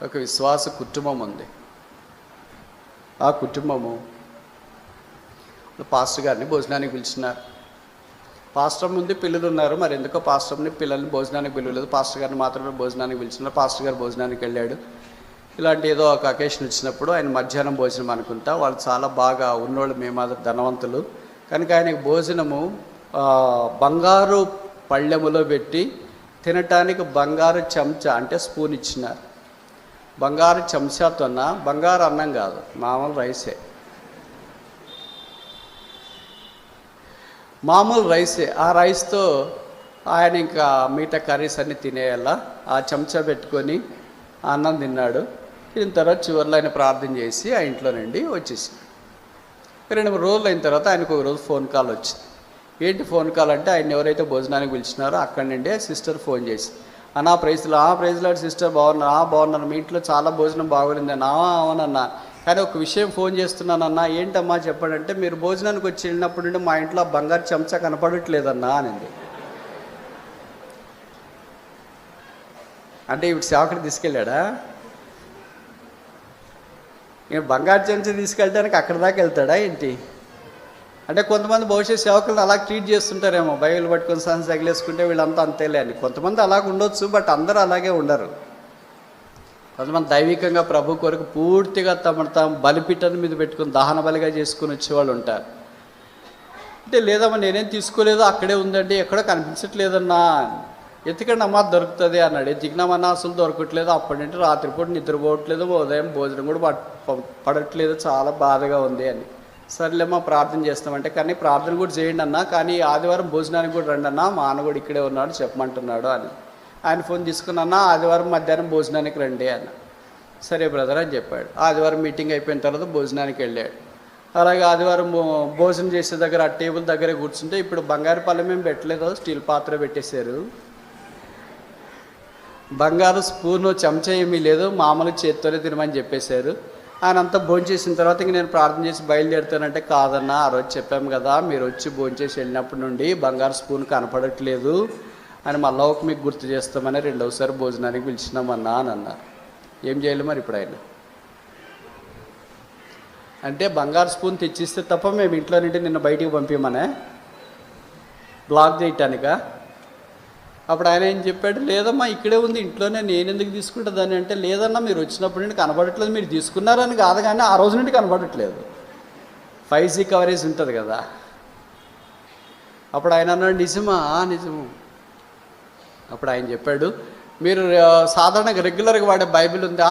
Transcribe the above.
ఒక విశ్వాస కుటుంబం ఉంది. ఆ కుటుంబము పాస్టర్ గారిని భోజనానికి పిలిచినారు. పాస్టర్ ముందు పిల్లలు ఉన్నారు, మరి ఎందుకో పాస్టర్ని పిల్లల్ని భోజనానికి పిలవలేదు, పాస్టర్ గారిని మాత్రమే భోజనానికి పిలిచినారు. పాస్టర్ గారు భోజనానికి వెళ్ళాడు. ఇలాంటి ఏదో ఒక అకేషన్ వచ్చినప్పుడు ఆయన మధ్యాహ్నం భోజనం అనుకుంటా, వాళ్ళు చాలా బాగా ఉన్నోళ్ళు, మేము ధనవంతులు కనుక ఆయనకు భోజనము బంగారు పళ్ళెములో పెట్టి తినటానికి బంగారు చెంచా అంటే స్పూన్ ఇచ్చినారు. బంగారు చెంచాతోన, బంగారు అన్నం కాదు, మామూలు రైసే, మామూలు రైసే. ఆ రైస్తో ఆయన ఇంకా మిగతా కర్రీస్ అన్నీ తినేయాలా. ఆ చెంచా పెట్టుకొని అన్నం తిన్నాడు. తిన్న తర్వాత చివరిలో ఆయన ప్రార్థన చేసి ఆ ఇంట్లో నుండి వచ్చేసి 2-3 రోజులు అయిన తర్వాత ఆయనకు ఒక రోజు ఫోన్ కాల్ వచ్చింది. ఏంటి ఫోన్ కాల్ అంటే, ఆయన ఎవరైతే భోజనానికి పిలిచినారో అక్కడి నుండి సిస్టర్ ఫోన్ చేసి, అన్నా ప్రైజ్లాడు సిస్టర్, బాగున్నాను, మీ ఇంట్లో చాలా భోజనం బాగుండిందన్నా. అవునన్నా, కానీ ఒక విషయం ఫోన్ చేస్తున్నానన్నా. ఏంటమ్మా చెప్పాడంటే, మీరు భోజనానికి వచ్చి వెళ్ళినప్పుడు నుండి మా ఇంట్లో బంగారు చెంచా కనపడట్లేదన్నా అనింది. అంటే ఇప్పుడు సేవకుడు తీసుకెళ్ళాడా? నేను బంగారు చెంచా తీసుకెళ్ళడానికి అక్కడ దాకా వెళ్తాడా ఏంటి? అంటే కొంతమంది భవిష్యత్ సేవకులను అలా ట్రీట్ చేస్తుంటారేమో, బైబిల్ పట్టుకొని సహనం తగిలేసుకుంటే వీళ్ళంతా అంతేలే అని. కొంతమంది అలాగ ఉండొచ్చు, బట్ అందరూ అలాగే ఉండరు. కొంతమంది దైవికంగా ప్రభు కొరకు పూర్తిగా తమను తాము బలిపీఠం మీద పెట్టుకుని దహన బలిగా చేసుకుని వచ్చేవాళ్ళు ఉంటారు. అంటే లేదమ్మా నేనేం తీసుకోలేదు, అక్కడే ఉందండి, ఎక్కడో కనిపించట్లేదన్నా. ఎత్తుకండి అమ్మా దొరుకుతుంది అన్నాడు. ఎత్తికినామన్నా అసలు దొరకట్లేదు. అప్పటి నుండి రాత్రిపూట నిద్రపోవట్లేదు, ఉదయం భోజనం కూడా పడట్లేదు, చాలా బాధగా ఉంది అని. సర్లేమ్మా ప్రార్థన చేస్తామంటే, కానీ ప్రార్థన కూడా చేయండి అన్నా, కానీ ఆదివారం భోజనానికి కూడా రండి అన్నా, మా అన్న కూడా ఇక్కడే ఉన్నాడు చెప్పమంటున్నాడు అని. ఆయన ఫోన్ తీసుకున్నా, ఆదివారం మధ్యాహ్నం భోజనానికి రండి అన్న. సరే బ్రదర్ అని చెప్పాడు. ఆదివారం మీటింగ్ అయిపోయిన తర్వాత భోజనానికి వెళ్ళాడు. అలాగే ఆదివారం భోజనం చేసే దగ్గర ఆ టేబుల్ దగ్గరే కూర్చుంటే, ఇప్పుడు బంగారు పళ్ళెం ఏం పెట్టలేదు, స్టీల్ పాత్ర పెట్టేశారు. బంగారు స్పూను చెంచా ఏమీ లేదు, మామూలు చేత్తోనే తినమని చెప్పేశారు. ఆయన అంతా భోంచేసిన తర్వాత ఇంక నేను ప్రార్థన చేసి బయలుదేరుతానంటే, కాదన్నా ఆ రోజు చెప్పాము కదా, మీరు వచ్చి భోంచేసి వెళ్ళినప్పటి నుండి బంగారు స్పూన్ కనపడట్లేదు అని మళ్ళీ ఒక మీకు గుర్తు చేస్తామని 2వసారి భోజనానికి పిలిచినామన్నా అని అన్నారు. ఏం చేయాలి మరి ఇప్పుడు ఆయన? అంటే బంగారు స్పూన్ తెచ్చిస్తే తప్ప మేము ఇంట్లో నుండి నిన్న బయటికి పంపించమనే బ్లాక్ చేయటానికా? అప్పుడు ఆయన ఏం చెప్పాడు, లేదమ్మా ఇక్కడే ఉంది ఇంట్లోనే, నేను ఎందుకు తీసుకుంటుందని అంటే, లేదన్నా మీరు వచ్చినప్పుడు నుండి కనపడట్లేదు, మీరు తీసుకున్నారని కాదు కానీ ఆ రోజు నుండి కనపడట్లేదు. 5G కవరేజ్ ఉంటుంది కదా. అప్పుడు ఆయన అన్నాడు, నిజమా? నిజము. అప్పుడు ఆయన చెప్పాడు, మీరు సాధారణంగా రెగ్యులర్గా వాడే బైబిల్ ఉంది,